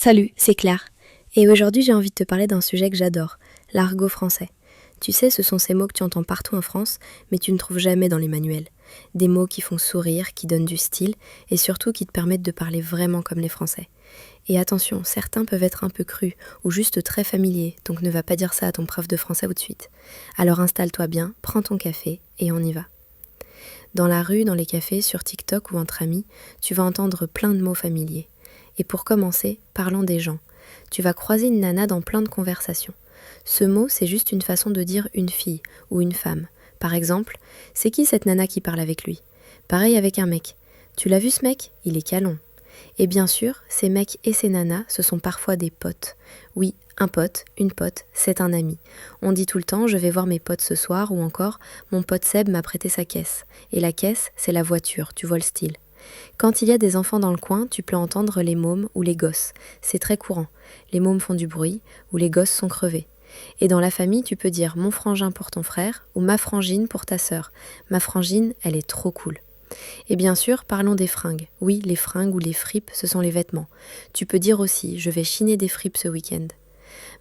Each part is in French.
Salut, c'est Claire. Et aujourd'hui, j'ai envie de te parler d'un sujet que j'adore, l'argot français. Tu sais, ce sont ces mots que tu entends partout en France, mais tu ne trouves jamais dans les manuels. Des mots qui font sourire, qui donnent du style, et surtout qui te permettent de parler vraiment comme les Français. Et attention, certains peuvent être un peu crus, ou juste très familiers, donc ne va pas dire ça à ton prof de français tout de suite. Alors installe-toi bien, prends ton café, et on y va. Dans la rue, dans les cafés, sur TikTok ou entre amis, tu vas entendre plein de mots familiers. Et pour commencer, parlons des gens. Tu vas croiser une nana dans plein de conversations. Ce mot, c'est juste une façon de dire une fille ou une femme. Par exemple, c'est qui cette nana qui parle avec lui? Pareil avec un mec. Tu l'as vu ce mec? Il est canon. Et bien sûr, ces mecs et ces nanas, ce sont parfois des potes. Oui, un pote, une pote, c'est un ami. On dit tout le temps, je vais voir mes potes ce soir, ou encore, mon pote Seb m'a prêté sa caisse. Et la caisse, c'est la voiture, tu vois le style. Quand il y a des enfants dans le coin, tu peux entendre les mômes ou les gosses. C'est très courant. Les mômes font du bruit ou les gosses sont crevés. Et dans la famille, tu peux dire mon frangin pour ton frère ou ma frangine pour ta sœur. Ma frangine, elle est trop cool. Et bien sûr, parlons des fringues. Oui, les fringues ou les fripes, ce sont les vêtements. Tu peux dire aussi je vais chiner des fripes ce week-end.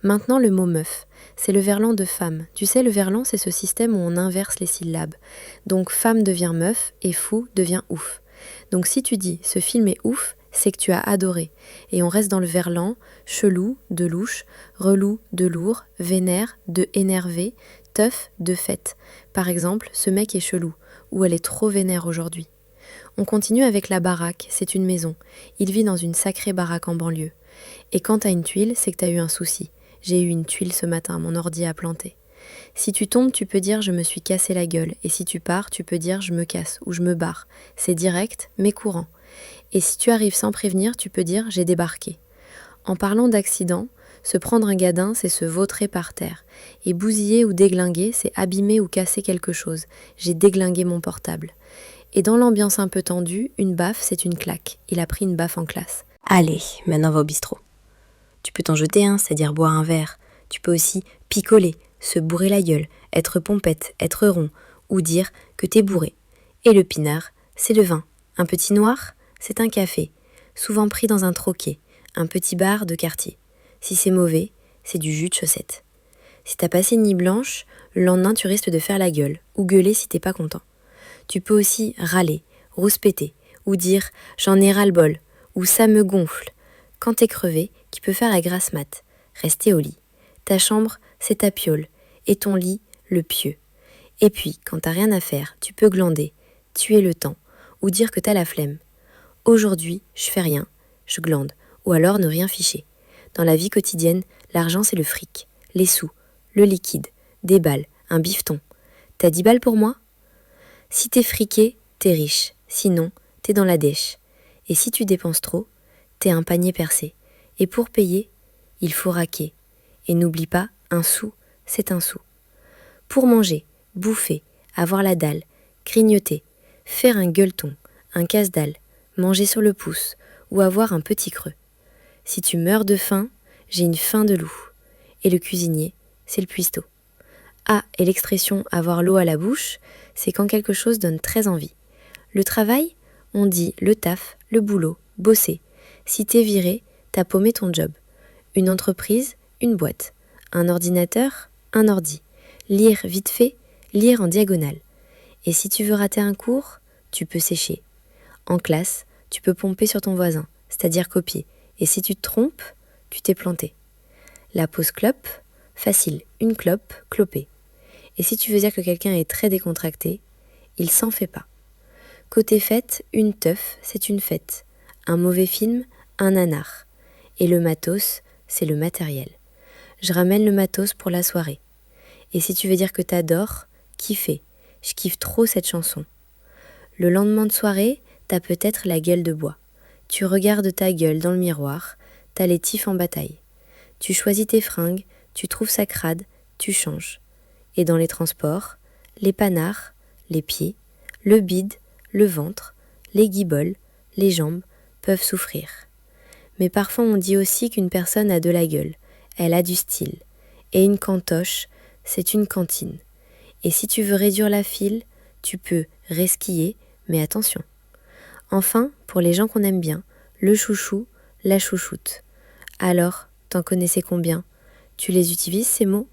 Maintenant, le mot meuf. C'est le verlan de femme. Tu sais, le verlan, c'est ce système où on inverse les syllabes. Donc femme devient meuf et fou devient ouf. Donc si tu dis « ce film est ouf », c'est que tu as adoré. Et on reste dans le verlan, chelou, de louche, relou, de lourd, vénère, de énervé, teuf, de fête. Par exemple, ce mec est chelou, ou elle est trop vénère aujourd'hui. On continue avec la baraque, c'est une maison. Il vit dans une sacrée baraque en banlieue. Et quand t'as une tuile, c'est que t'as eu un souci. J'ai eu une tuile ce matin, mon ordi a planté. Si tu tombes, tu peux dire je me suis cassé la gueule. Et si tu pars, tu peux dire je me casse ou je me barre. C'est direct, mais courant. Et si tu arrives sans prévenir, tu peux dire j'ai débarqué. En parlant d'accident, se prendre un gadin, c'est se vautrer par terre. Et bousiller ou déglinguer, c'est abîmer ou casser quelque chose. J'ai déglingué mon portable. Et dans l'ambiance un peu tendue, une baffe, c'est une claque. Il a pris une baffe en classe. Allez, maintenant va au bistrot. Tu peux t'en jeter un, c'est-à-dire boire un verre. Tu peux aussi picoler, se bourrer la gueule, être pompette, être rond, ou dire que t'es bourré. Et le pinard, c'est le vin. Un petit noir, c'est un café, souvent pris dans un troquet, un petit bar de quartier. Si c'est mauvais, c'est du jus de chaussette. Si t'as passé une nuit blanche, le lendemain tu risques de faire la gueule, ou gueuler si t'es pas content. Tu peux aussi râler, rouspéter, ou dire « j'en ai ras-le-bol » ou « ça me gonfle ». Quand t'es crevé, qui peut faire la grasse mat, rester au lit. Ta chambre, c'est ta piole, et ton lit, le pieu. Et puis, quand t'as rien à faire, tu peux glander, tuer le temps, ou dire que t'as la flemme. Aujourd'hui, je fais rien, je glande, ou alors ne rien ficher. Dans la vie quotidienne, l'argent c'est le fric, les sous, le liquide, des balles, un bifton. T'as 10 balles pour moi ? Si t'es friqué, t'es riche, sinon, t'es dans la dèche. Et si tu dépenses trop, t'es un panier percé. Et pour payer, il faut raquer. Et n'oublie pas, un sou, c'est un sou. Pour manger, bouffer, avoir la dalle, grignoter, faire un gueuleton, un casse-dalle, manger sur le pouce ou avoir un petit creux. Si tu meurs de faim, j'ai une faim de loup. Et le cuisinier, c'est le cuistot. Ah, et l'expression avoir l'eau à la bouche, c'est quand quelque chose donne très envie. Le travail, on dit le taf, le boulot, bosser. Si t'es viré, t'as paumé ton job. Une entreprise, une boîte. Un ordinateur, un ordi. Lire vite fait, lire en diagonale. Et si tu veux rater un cours, tu peux sécher. En classe, tu peux pomper sur ton voisin, c'est-à-dire copier. Et si tu te trompes, tu t'es planté. La pause clope, facile, une clope, cloper. Et si tu veux dire que quelqu'un est très décontracté, il s'en fait pas. Côté fête, une teuf, c'est une fête. Un mauvais film, un nanar. Et le matos, c'est le matériel. Je ramène le matos pour la soirée. Et si tu veux dire que t'adores, kiffer. Je kiffe trop cette chanson. Le lendemain de soirée, t'as peut-être la gueule de bois. Tu regardes ta gueule dans le miroir, t'as les tifs en bataille. Tu choisis tes fringues, tu trouves ça crade, tu changes. Et dans les transports, les panards, les pieds, le bide, le ventre, les guiboles, les jambes peuvent souffrir. Mais parfois on dit aussi qu'une personne a de la gueule, elle a du style. Et une cantoche, c'est une cantine. Et si tu veux réduire la file, tu peux resquiller, mais attention. Enfin, pour les gens qu'on aime bien, le chouchou, la chouchoute. Alors, t'en connaissais combien? Tu les utilises ces mots?